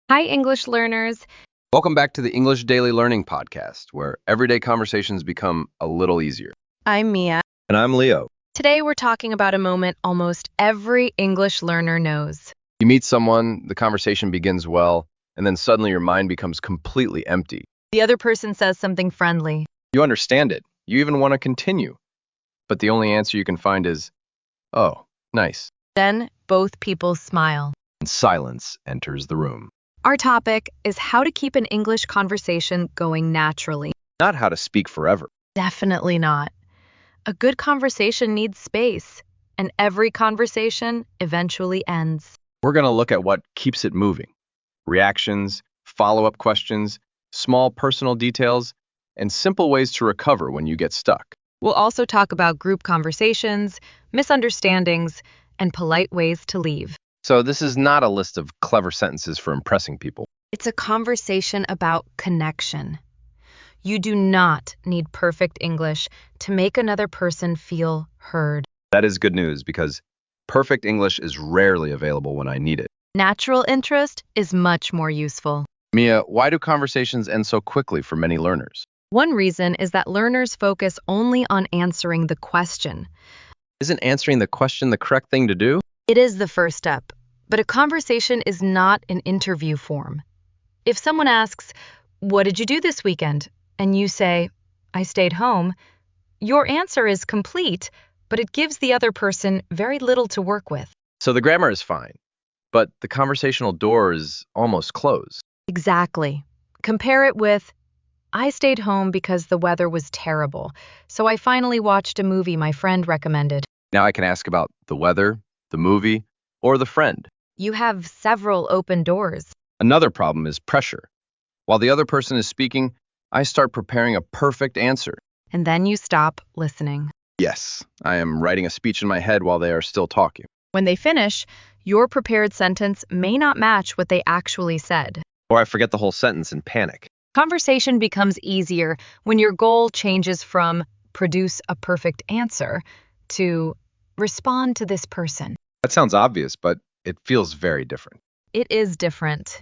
Hi, English learners. Welcome back to the English Daily Learning Podcast, where everyday conversations become a little easier. I'm Mia. And I'm Leo. Today we're talking about a moment almost every English learner knows. You meet someone, the conversation begins well, and then suddenly your mind becomes completely empty. The other person says something friendly. You understand it. You even want to continue. But the only answer you can find is, oh, nice. Then both people smile. And silence enters the room. Our topic is how to keep an English conversation going naturally. Not how to speak forever. Definitely not. A good conversation needs space, and every conversation eventually ends. We're going to look at what keeps it moving. Reactions, follow-up questions, small personal details, and simple ways to recover when you get stuck. We'll also talk about group conversations, misunderstandings, and polite ways to leave. So this is not a list of clever sentences for impressing people. It's a conversation about connection. You do not need perfect English to make another person feel heard. That is good news because perfect English is rarely available when I need it. Natural interest is much more useful. Mia, why do conversations end so quickly for many learners? One reason is that learners focus only on answering the question. Isn't answering the question the correct thing to do? It is the first step, but a conversation is not an interview form. If someone asks, "What did you do this weekend?" and you say, "I stayed home," your answer is complete, but it gives the other person very little to work with. So the grammar is fine, but the conversational door is almost closed. Exactly. Compare it with, "I stayed home because the weather was terrible, so I finally watched a movie my friend recommended." Now I can ask about the weather, the movie, or the friend. You have several open doors. Another problem is pressure. While the other person is speaking, I start preparing a perfect answer. And then you stop listening. Yes, I am writing a speech in my head while they are still talking. When they finish, your prepared sentence may not match what they actually said. Or I forget the whole sentence in panic. Conversation becomes easier when your goal changes from produce a perfect answer to respond to this person. That sounds obvious, but it feels very different. It is different.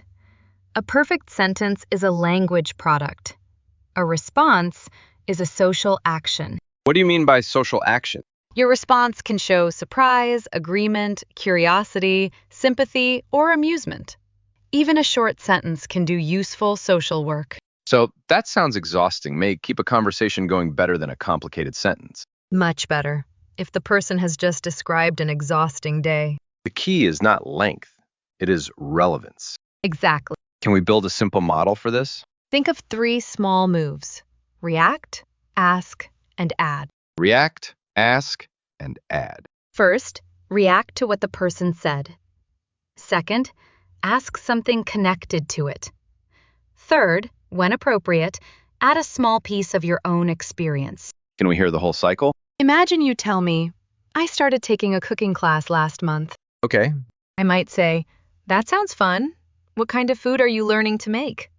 A perfect sentence is a language product. A response is a social action. What do you mean by social action? Your response can show surprise, agreement, curiosity, sympathy, or amusement. Even a short sentence can do useful social work. So that sounds exhausting, may keep a conversation going better than a complicated sentence. Much better, if the person has just described an exhausting day. The key is not length, it is relevance. Exactly. Can we build a simple model for this? Think of 3 small moves: react, ask, and add. React, ask, and add. First, react to what the person said. Second, ask something connected to it. Third, when appropriate, add a small piece of your own experience. Can we hear the whole cycle? Imagine you tell me, "I started taking a cooking class last month." Okay. I might say, "That sounds fun. What kind of food are you learning to make?"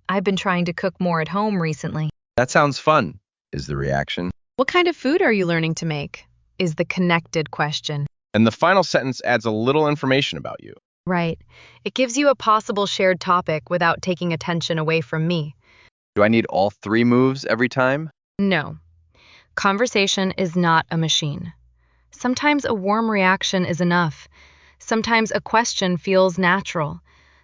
"I've been trying to cook more at home recently." That sounds fun, is the reaction. "What kind of food are you learning to make?" is the connected question. And the final sentence adds a little information about you. Right. It gives you a possible shared topic without taking attention away from me. Do I need all 3 moves every time? No. Conversation is not a machine. Sometimes a warm reaction is enough. Sometimes a question feels natural.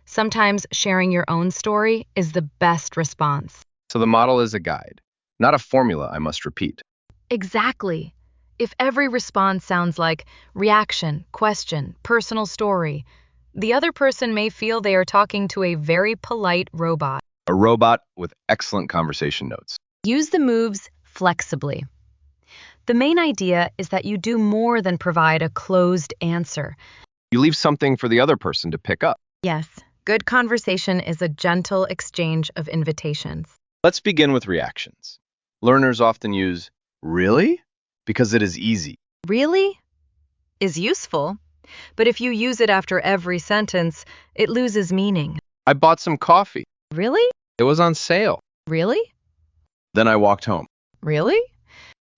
Sometimes sharing your own story is the best response. So the model is a guide, not a formula I must repeat. Exactly. If every response sounds like reaction, question, personal story, the other person may feel they are talking to a very polite robot. A robot with excellent conversation notes. Use the moves flexibly. The main idea is that you do more than provide a closed answer. You leave something for the other person to pick up. Yes, good conversation is a gentle exchange of invitations. Let's begin with reactions. Learners often use "really?" because it is easy. Really? Is useful, but if you use it after every sentence, it loses meaning. I bought some coffee. Really? It was on sale. Really? Then I walked home. Really?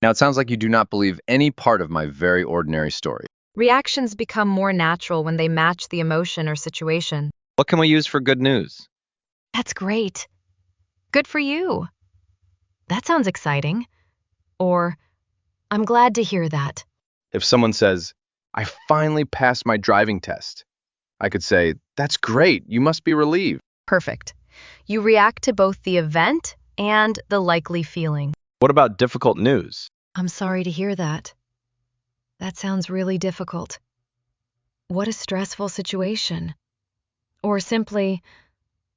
Now it sounds like you do not believe any part of my very ordinary story. Reactions become more natural when they match the emotion or situation. What can we use for good news? That's great. Good for you. That sounds exciting. Or, I'm glad to hear that. If someone says, I finally passed my driving test, I could say, that's great, you must be relieved. Perfect. You react to both the event and the likely feeling. What about difficult news? I'm sorry to hear that. That sounds really difficult. What a stressful situation. Or simply,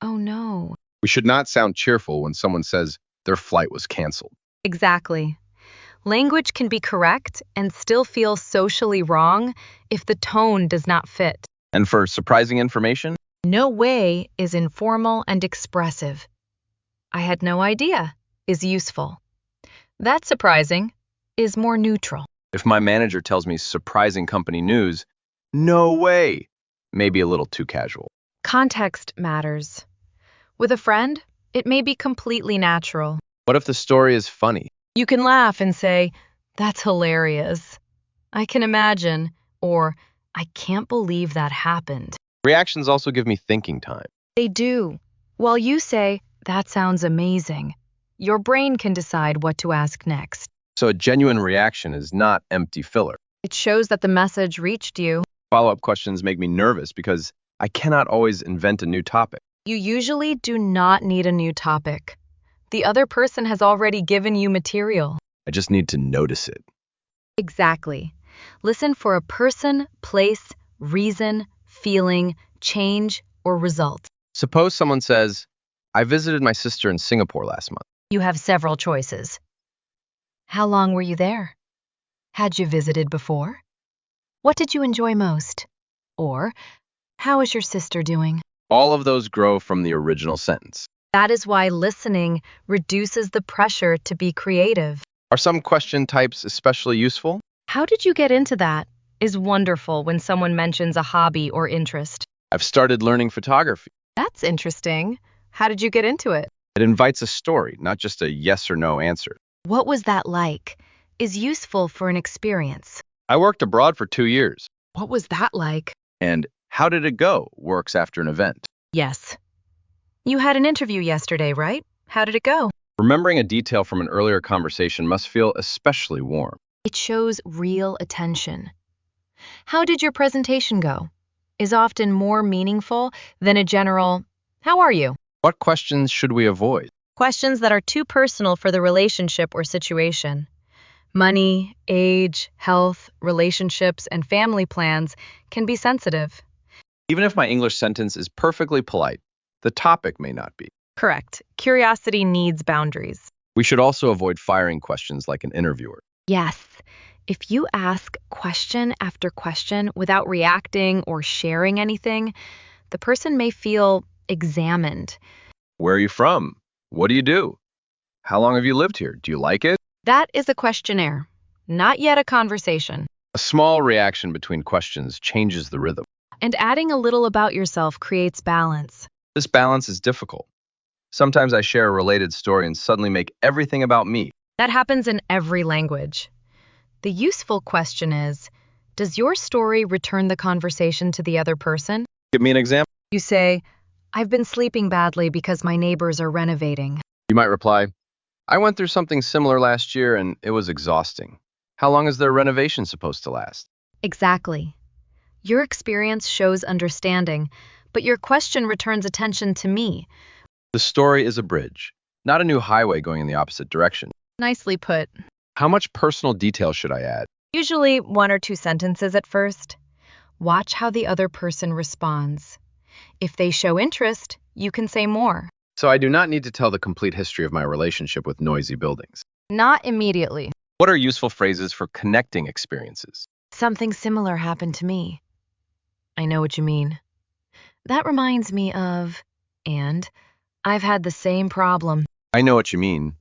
oh no. We should not sound cheerful when someone says their flight was canceled. Exactly. Language can be correct and still feel socially wrong if the tone does not fit. And for surprising information, No way is informal and expressive. I had no idea is useful. That's surprising is more neutral. if my manager tells me surprising company news, no way, maybe a little too casual. Context matters. With a friend, it may be completely natural. What if the story is funny? You can laugh and say, that's hilarious. I can imagine, or I can't believe that happened. Reactions also give me thinking time. They do. While you say, that sounds amazing, your brain can decide what to ask next. So a genuine reaction is not empty filler. It shows that the message reached you. Follow-up questions make me nervous because I cannot always invent a new topic. You usually do not need a new topic. The other person has already given you material. I just need to notice it. Exactly. Listen for a person, place, reason, feeling, change, or result. Suppose someone says, I visited my sister in Singapore last month. You have several choices. How long were you there? Had you visited before? What did you enjoy most? Or, how is your sister doing? All of those grow from the original sentence. That is why listening reduces the pressure to be creative. Are some question types especially useful? How did you get into that? Is wonderful when someone mentions a hobby or interest. I've started learning photography. That's interesting. How did you get into it? It invites a story, not just a yes or no answer. What was that like? Is useful for an experience. I worked abroad for 2 years. What was that like? And how did it go? Works after an event. Yes. You had an interview yesterday, right? How did it go? Remembering a detail from an earlier conversation must feel especially warm. It shows real attention. How did your presentation go? Is often more meaningful than a general, how are you? What questions should we avoid? Questions that are too personal for the relationship or situation. Money, age, health, relationships, and family plans can be sensitive. Even if my English sentence is perfectly polite, the topic may not be. Correct. Curiosity needs boundaries. We should also avoid firing questions like an interviewer. Yes. If you ask question after question without reacting or sharing anything, the person may feel examined. Where are you from? What do you do? How long have you lived here? Do you like it? That is a questionnaire, not yet a conversation. A small reaction between questions changes the rhythm. And adding a little about yourself creates balance. This balance is difficult. Sometimes I share a related story and suddenly make everything about me. That happens in every language. The useful question is, does your story return the conversation to the other person? Give me an example. You say, I've been sleeping badly because my neighbors are renovating. You might reply, I went through something similar last year and it was exhausting. How long is their renovation supposed to last? Exactly. Your experience shows understanding, but your question returns attention to me. The story is a bridge, not a new highway going in the opposite direction. Nicely put. How much personal detail should I add? Usually 1 or 2 sentences at first. Watch how the other person responds. If they show interest, you can say more. So I do not need to tell the complete history of my relationship with noisy buildings. Not immediately. What are useful phrases for connecting experiences? Something similar happened to me. I know what you mean. That reminds me of, and I've had the same problem. I know what you mean.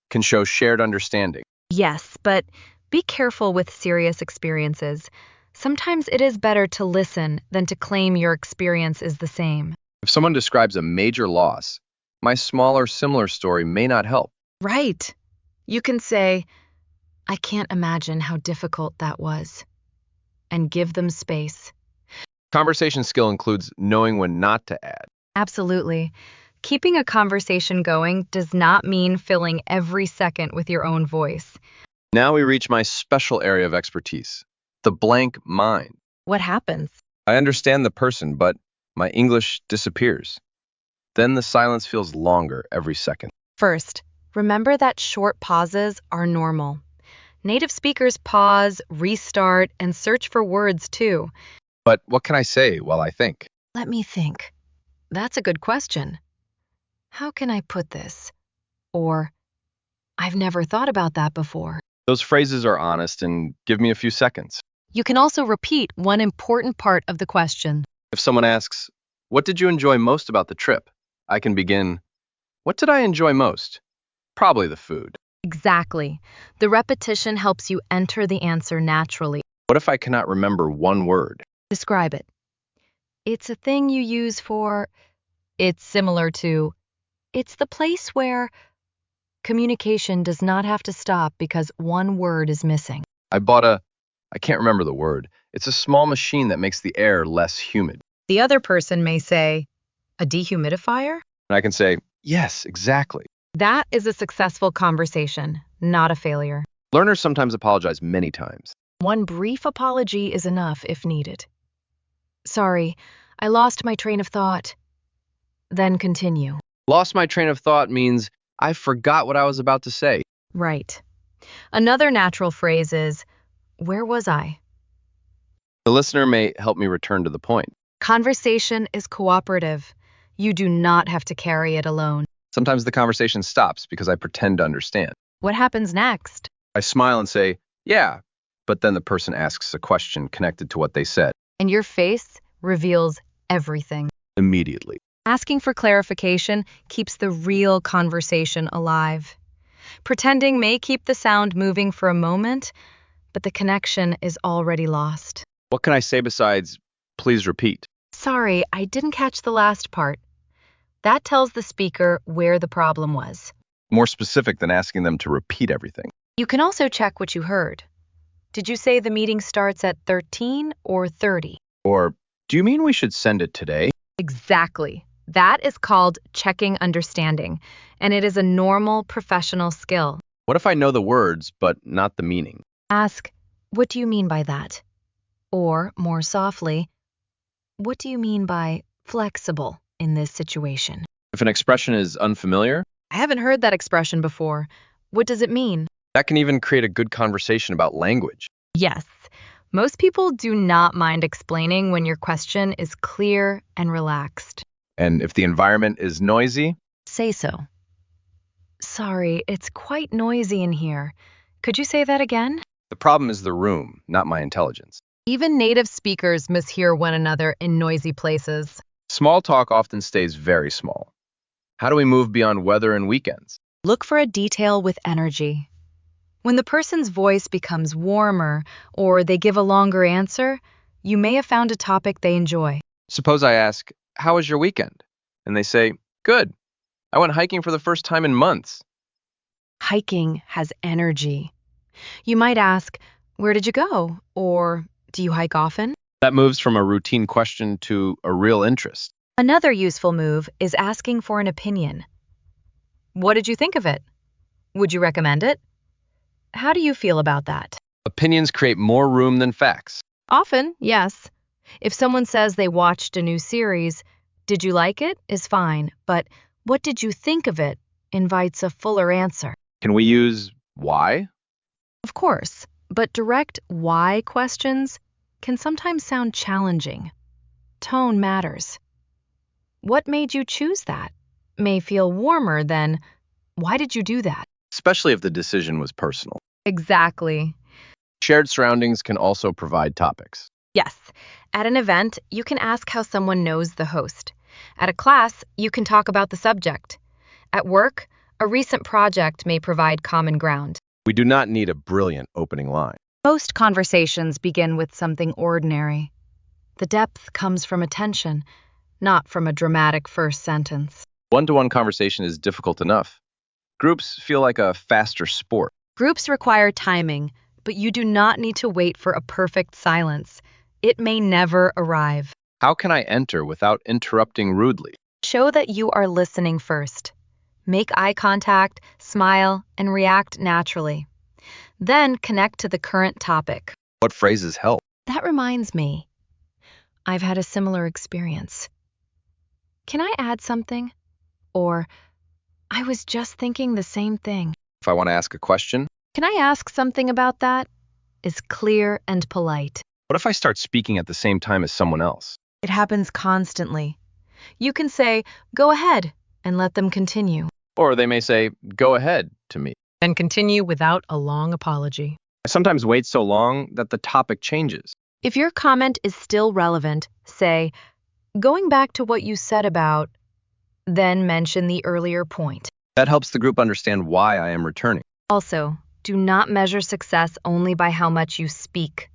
Can show shared understanding. Yes, but be careful with serious experiences. Sometimes it is better to listen than to claim your experience is the same. If someone describes a major loss, my smaller, similar story may not help. Right. You can say, I can't imagine how difficult that was, and give them space. Conversation skill includes knowing when not to add. Absolutely. Keeping a conversation going does not mean filling every second with your own voice. Now we reach my special area of expertise, the blank mind. What happens? I understand the person, but my English disappears. Then the silence feels longer every second. First, remember that short pauses are normal. Native speakers pause, restart, and search for words too. But what can I say while I think? Let me think. That's a good question. How can I put this? Or, I've never thought about that before. Those phrases are honest and give me a few seconds. You can also repeat one important part of the question. If someone asks, "What did you enjoy most about the trip?" I can begin, "What did I enjoy most?" Probably the food. Exactly. The repetition helps you enter the answer naturally. What if I cannot remember one word? Describe it. It's a thing you use for, it's similar to, it's the place where communication does not have to stop because one word is missing. I can't remember the word. It's a small machine that makes the air less humid. The other person may say, a dehumidifier? And I can say, yes, exactly. That is a successful conversation, not a failure. Learners sometimes apologize many times. One brief apology is enough if needed. Sorry, I lost my train of thought. Then continue. Lost my train of thought means I forgot what I was about to say. Right. Another natural phrase is, where was I? The listener may help me return to the point. Conversation is cooperative. You do not have to carry it alone. Sometimes the conversation stops because I pretend to understand. What happens next? I smile and say, yeah, but then the person asks a question connected to what they said. And your face reveals everything. Immediately. Asking for clarification keeps the real conversation alive. Pretending may keep the sound moving for a moment, but the connection is already lost. What can I say besides, please repeat? Sorry, I didn't catch the last part. That tells the speaker where the problem was. More specific than asking them to repeat everything. You can also check what you heard. Did you say the meeting starts at 13 or 30? Or, do you mean we should send it today? Exactly. That is called checking understanding, and it is a normal professional skill. What if I know the words, but not the meaning? Ask, what do you mean by that? Or, more softly, what do you mean by flexible in this situation? If an expression is unfamiliar, I haven't heard that expression before. What does it mean? that can even create a good conversation about language. Yes, most people do not mind explaining when your question is clear and relaxed. And if the environment is noisy, Say so. Sorry, it's quite noisy in here. Could you say that again? the problem is the room, not my intelligence. Even native speakers mishear one another in noisy places. Small talk often stays very small. How do we move beyond weather and weekends? Look for a detail with energy. When the person's voice becomes warmer or they give a longer answer, you may have found a topic they enjoy. Suppose I ask, how was your weekend? And they say, good. I went hiking for the first time in months. Hiking has energy. You might ask, where did you go? Or do you hike often? That moves from a routine question to a real interest. Another useful move is asking for an opinion. What did you think of it? Would you recommend it? How do you feel about that? Opinions create more room than facts. Often, yes. If someone says they watched a new series, did you like it is fine, but what did you think of it invites a fuller answer. Can we use why? Of course, but direct why questions can sometimes sound challenging. Tone matters. What made you choose that? May feel warmer than, why did you do that? Especially if the decision was personal. Exactly. Shared surroundings can also provide topics. Yes, at an event, you can ask how someone knows the host. At a class, you can talk about the subject. At work, a recent project may provide common ground. We do not need a brilliant opening line. Most conversations begin with something ordinary. The depth comes from attention, not from a dramatic first sentence. One-to-one conversation is difficult enough. Groups feel like a faster sport. Groups require timing, but you do not need to wait for a perfect silence. It may never arrive. How can I enter without interrupting rudely? Show that you are listening first. Make eye contact, smile, and react naturally. Then connect to the current topic. What phrases help? That reminds me, I've had a similar experience. Can I add something? Or, I was just thinking the same thing. If I want to ask a question, Can I ask something about that? Is clear and polite. what if I start speaking at the same time as someone else? It happens constantly. You can say, go ahead, and let them continue. Or they may say, go ahead to me. Then continue without a long apology. I sometimes wait so long that the topic changes. If your comment is still relevant, say, going back to what you said about, then mention the earlier point. That helps the group understand why I am returning. Also, do not measure success only by how much you speak.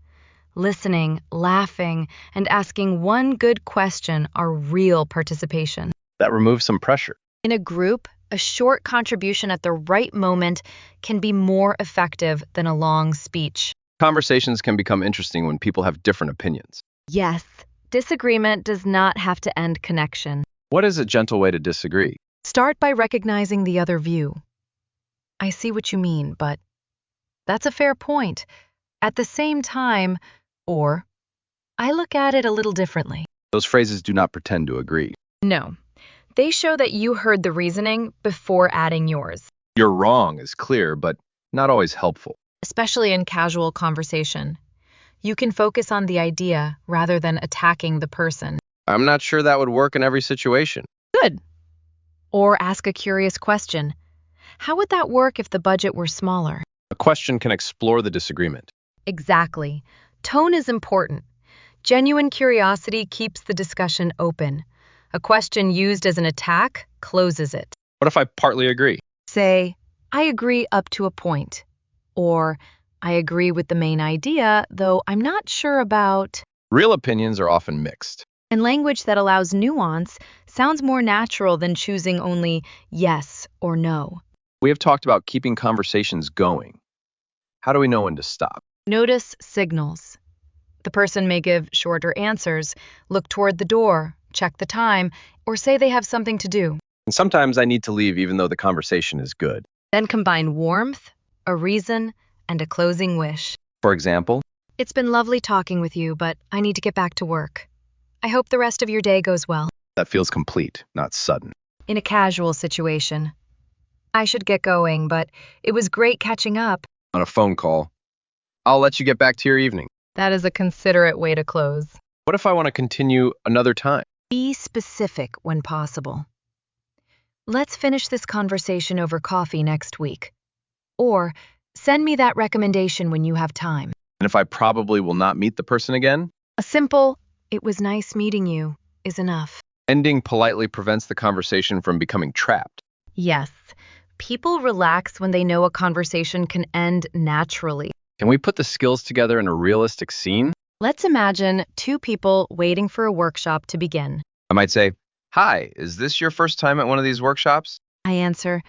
Listening, laughing, and asking one good question are real participation. That removes some pressure. In a group, a short contribution at the right moment can be more effective than a long speech. Conversations can become interesting when people have different opinions. Yes, disagreement does not have to end connection. What is a gentle way to disagree? Start by recognizing the other view. I see what you mean, but that's a fair point. At the same time, or I look at it a little differently. Those phrases do not pretend to agree. No, they show that you heard the reasoning before adding yours, You're wrong is clear, but not always helpful. especially in casual conversation. You can focus on the idea rather than attacking the person. I'm not sure that would work in every situation. Good. Or ask a curious question. How would that work if the budget were smaller? A question can explore the disagreement. Exactly. Tone is important. Genuine curiosity keeps the discussion open. A question used as an attack closes it. What if I partly agree? Say, I agree up to a point. Or, I agree with the main idea, though I'm not sure about. Real opinions are often mixed. And language that allows nuance sounds more natural than choosing only yes or no. We have talked about keeping conversations going. How do we know when to stop? Notice signals. The person may give shorter answers, look toward the door, check the time, or say they have something to do. And sometimes I need to leave even though the conversation is good. Then combine warmth, a reason, and a closing wish. For example, It's been lovely talking with you, but I need to get back to work. I hope the rest of your day goes well. that feels complete, not sudden. In a casual situation. I should get going, but it was great catching up. On a phone call, I'll let you get back to your evening. That is a considerate way to close. What if I want to continue another time? Be specific when possible. Let's finish this conversation over coffee next week. Or send me that recommendation when you have time. And if I probably will not meet the person again? A simple, it was nice meeting you, is enough. Ending politely prevents the conversation from becoming trapped. Yes, people relax when they know a conversation can end naturally. Can we put the skills together in a realistic scene? Let's imagine two people waiting for a workshop to begin. I might say, "Hi, is this your first time at one of these workshops?" I answer,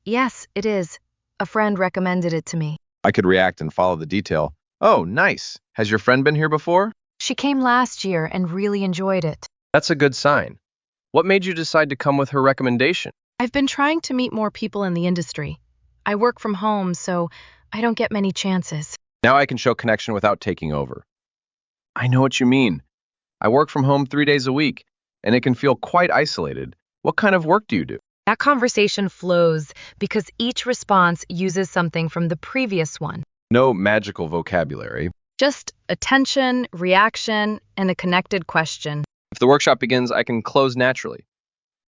yes, it is. A friend recommended it to me. I could react and follow the detail. "Oh, nice. Has your friend been here before?" She came last year and really enjoyed it. That's a good sign. What made you decide to come with her recommendation? I've been trying to meet more people in the industry. I work from home, so I don't get many chances. Now I can show connection without taking over. I know what you mean. I work from home 3 days a week, and it can feel quite isolated. What kind of work do you do? That conversation flows because each response uses something from the previous one. No magical vocabulary. Just attention, reaction, and a connected question. If the workshop begins, I can close naturally.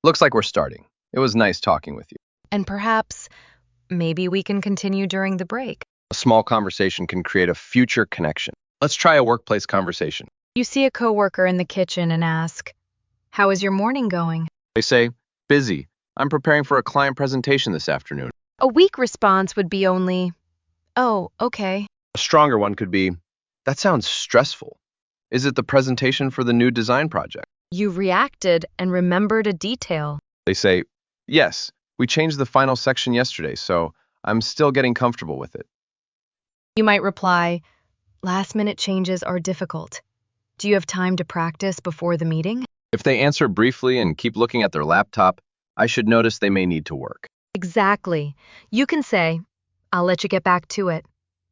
Looks like we're starting. It was nice talking with you. And perhaps, maybe we can continue during the break. A small conversation can create a future connection. Let's try a workplace conversation. You see a coworker in the kitchen and ask, how is your morning going? They say, "Busy. I'm preparing for a client presentation this afternoon." A weak response would be only, oh, okay. A stronger one could be, "That sounds stressful. Is it the presentation for the new design project?" You reacted and remembered a detail. They say, "Yes, we changed the final section yesterday, so I'm still getting comfortable with it." You might reply, last-minute changes are difficult. Do you have time to practice before the meeting? If they answer briefly and keep looking at their laptop, I should notice they may need to work. Exactly. You can say, I'll let you get back to it.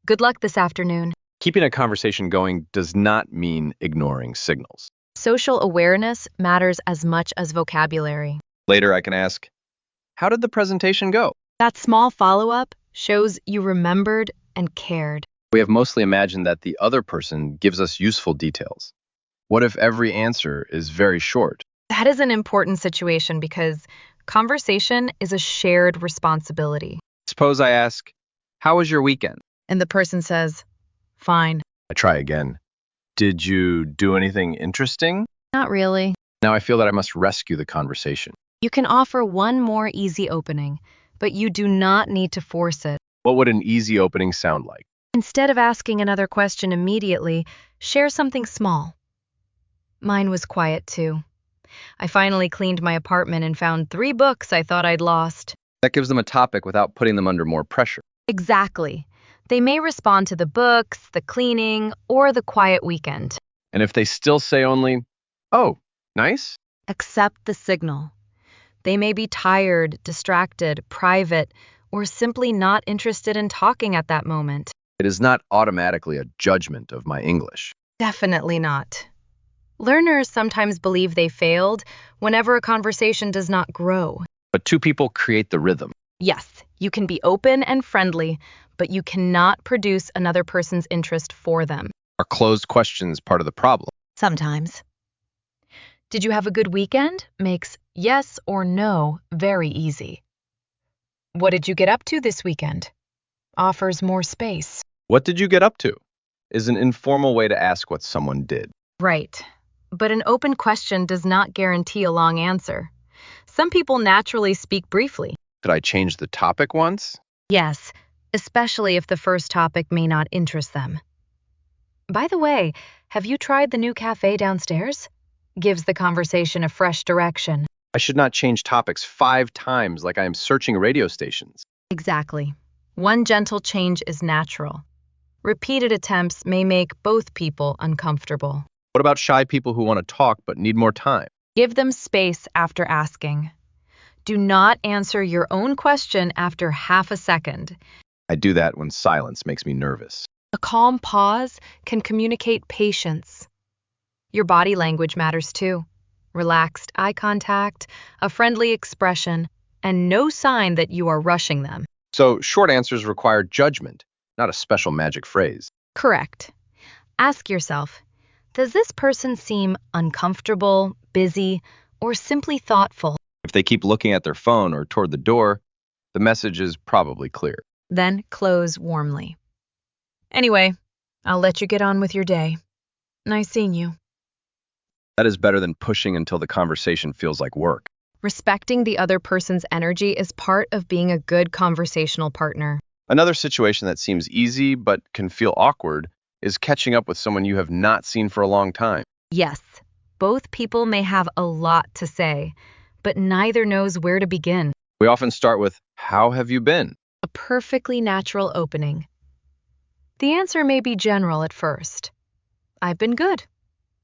Good luck this afternoon. Keeping a conversation going does not mean ignoring signals. Social awareness matters as much as vocabulary. Later, I can ask, how did the presentation go? That small follow-up shows you remembered and cared. We have mostly imagined that the other person gives us useful details. What if every answer is very short? That is an important situation because conversation is a shared responsibility. Suppose I ask, how was your weekend? And the person says, fine. I try again. Did you do anything interesting? Not really. Now I feel that I must rescue the conversation. You can offer one more easy opening, but you do not need to force it. What would an easy opening sound like? Instead of asking another question immediately, share something small. Mine was quiet too. I finally cleaned my apartment and found 3 books I thought I'd lost. That gives them a topic without putting them under more pressure. Exactly. They may respond to the books, the cleaning, or the quiet weekend. And if they still say only, oh, nice? Accept the signal. They may be tired, distracted, private, or simply not interested in talking at that moment. It is not automatically a judgment of my English. Definitely not. Learners sometimes believe they failed whenever a conversation does not grow. But 2 people create the rhythm. Yes, you can be open and friendly, but you cannot produce another person's interest for them. Are closed questions part of the problem? Sometimes. Did you have a good weekend? Makes yes or no very easy. What did you get up to this weekend? Offers more space. What did you get up to? Is an informal way to ask what someone did. Right. But an open question does not guarantee a long answer. Some people naturally speak briefly. Could I change the topic once? Yes, especially if the first topic may not interest them. By the way, have you tried the new café downstairs? Gives the conversation a fresh direction. I should not change topics 5 times like I am searching radio stations. Exactly. One gentle change is natural. Repeated attempts may make both people uncomfortable. What about shy people who want to talk but need more time? Give them space after asking. Do not answer your own question after half a second. I do that when silence makes me nervous. A calm pause can communicate patience. Your body language matters too. Relaxed eye contact, a friendly expression, and no sign that you are rushing them. So short answers require judgment, not a special magic phrase. Correct. Ask yourself, does this person seem uncomfortable, busy, or simply thoughtful? If they keep looking at their phone or toward the door, the message is probably clear. Then close warmly. Anyway, I'll let you get on with your day. Nice seeing you. That is better than pushing until the conversation feels like work. Respecting the other person's energy is part of being a good conversational partner. Another situation that seems easy but can feel awkward is catching up with someone you have not seen for a long time. Yes, both people may have a lot to say, but neither knows where to begin. We often start with, how have you been? A perfectly natural opening. The answer may be general at first. I've been good.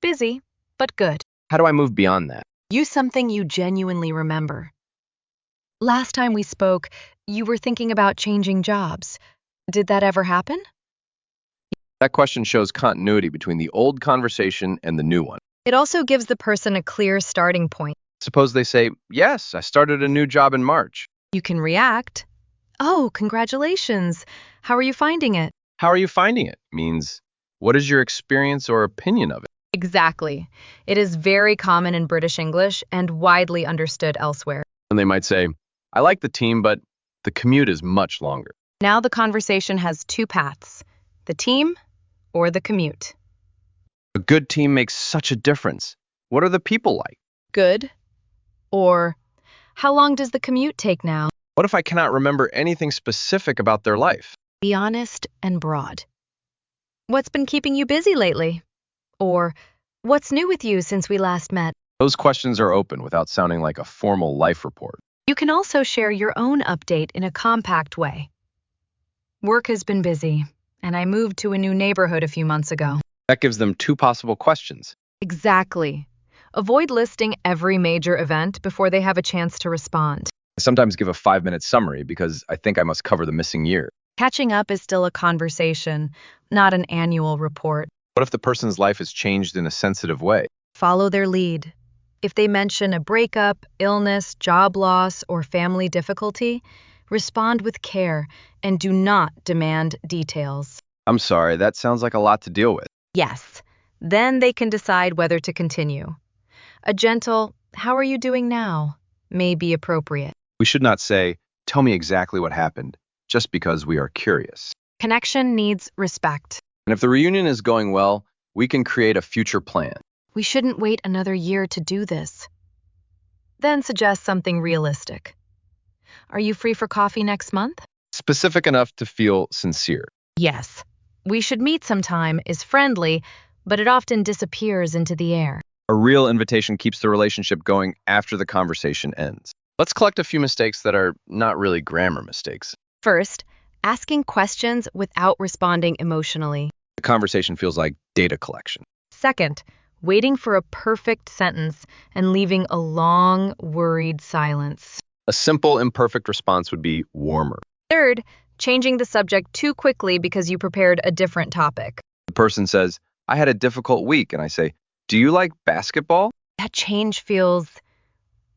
Busy, but good. How do I move beyond that? Use something you genuinely remember. Last time we spoke, you were thinking about changing jobs. Did that ever happen? That question shows continuity between the old conversation and the new one. It also gives the person a clear starting point. Suppose they say, yes, I started a new job in March. You can react. Oh, congratulations. How are you finding it? How are you finding it? Means, what is your experience or opinion of it? Exactly. It is very common in British English and widely understood elsewhere. And they might say, I like the team, but the commute is much longer. Now the conversation has 2 paths, the team or the commute. A good team makes such a difference. What are the people like? Good. Or, how long does the commute take now? What if I cannot remember anything specific about their life? Be honest and broad. What's been keeping you busy lately? Or, what's new with you since we last met? Those questions are open without sounding like a formal life report. You can also share your own update in a compact way. Work has been busy, and I moved to a new neighborhood a few months ago. That gives them two possible questions. Exactly. Avoid listing every major event before they have a chance to respond. I sometimes give a 5-minute summary because I think I must cover the missing year. Catching up is still a conversation, not an annual report. What if the person's life has changed in a sensitive way? Follow their lead. If they mention a breakup, illness, job loss, or family difficulty, respond with care and do not demand details. I'm sorry, that sounds like a lot to deal with. Yes, then they can decide whether to continue. A gentle, "How are you doing now?" may be appropriate. We should not say, "Tell me exactly what happened," just because we are curious. Connection needs respect. And if the reunion is going well, we can create a future plan. We shouldn't wait another year to do this. Then suggest something realistic. Are you free for coffee next month? Specific enough to feel sincere. Yes. We should meet sometime is friendly, but it often disappears into the air. A real invitation keeps the relationship going after the conversation ends. Let's collect a few mistakes that are not really grammar mistakes. First, asking questions without responding emotionally. The conversation feels like data collection. Second, waiting for a perfect sentence and leaving a long, worried silence. A simple, imperfect response would be warmer. Third, changing the subject too quickly because you prepared a different topic. The person says, "I had a difficult week," and I say, "Do you like basketball?" That change feels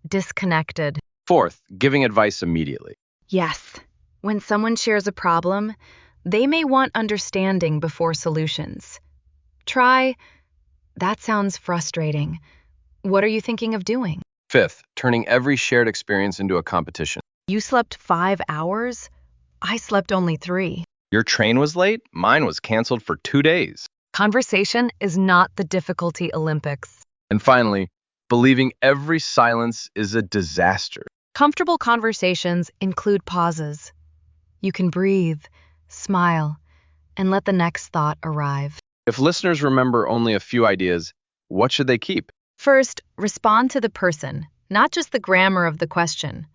disconnected. Fourth, giving advice immediately. Yes, when someone shares a problem, they may want understanding before solutions. Try, "That sounds frustrating. What are you thinking of doing?" Fifth, turning every shared experience into a competition. You slept 5 hours? I slept only 3. Your train was late? Mine was canceled for 2 days. Conversation is not the difficulty Olympics. And finally, believing every silence is a disaster. Comfortable conversations include pauses. You can breathe, smile, and let the next thought arrive. If listeners remember only a few ideas, what should they keep? First, respond to the person, not just the grammar of the question.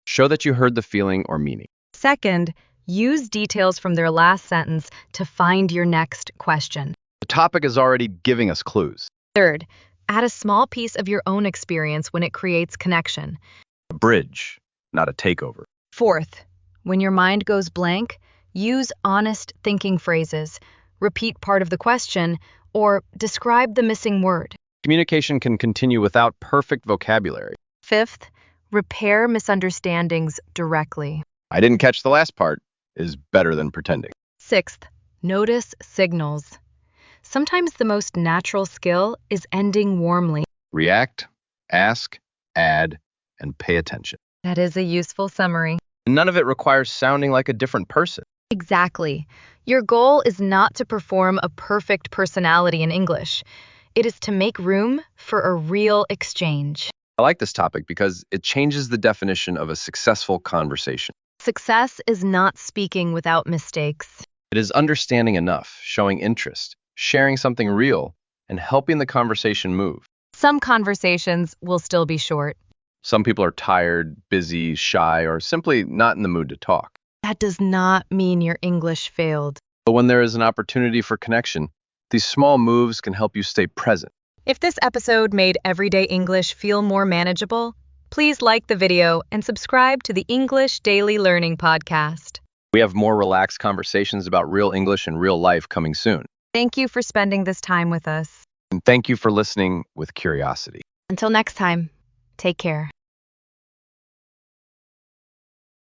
Show that you heard the feeling or meaning. Second, use details from their last sentence to find your next question. The topic is already giving us clues. Third, add a small piece of your own experience when it creates connection. A bridge, not a takeover. Fourth, when your mind goes blank, use honest thinking phrases, repeat part of the question, or describe the missing word. Communication can continue without perfect vocabulary. Fifth, repair misunderstandings directly. "I didn't catch the last part" is better than pretending. Sixth, notice signals. Sometimes the most natural skill is ending warmly. React, ask, add, and pay attention. That is a useful summary. None of it requires sounding like a different person. Exactly. Your goal is not to perform a perfect personality in English. It is to make room for a real exchange. I like this topic because it changes the definition of a successful conversation. Success is not speaking without mistakes. It is understanding enough, showing interest, sharing something real, and helping the conversation move. Some conversations will still be short. Some people are tired, busy, shy, or simply not in the mood to talk. That does not mean your English failed. But when there is an opportunity for connection, these small moves can help you stay present. If this episode made everyday English feel more manageable, please like the video and subscribe to the English Daily Learning Podcast. We have more relaxed conversations about real English and real life coming soon. Thank you for spending this time with us. And thank you for listening with curiosity. Until next time, take care.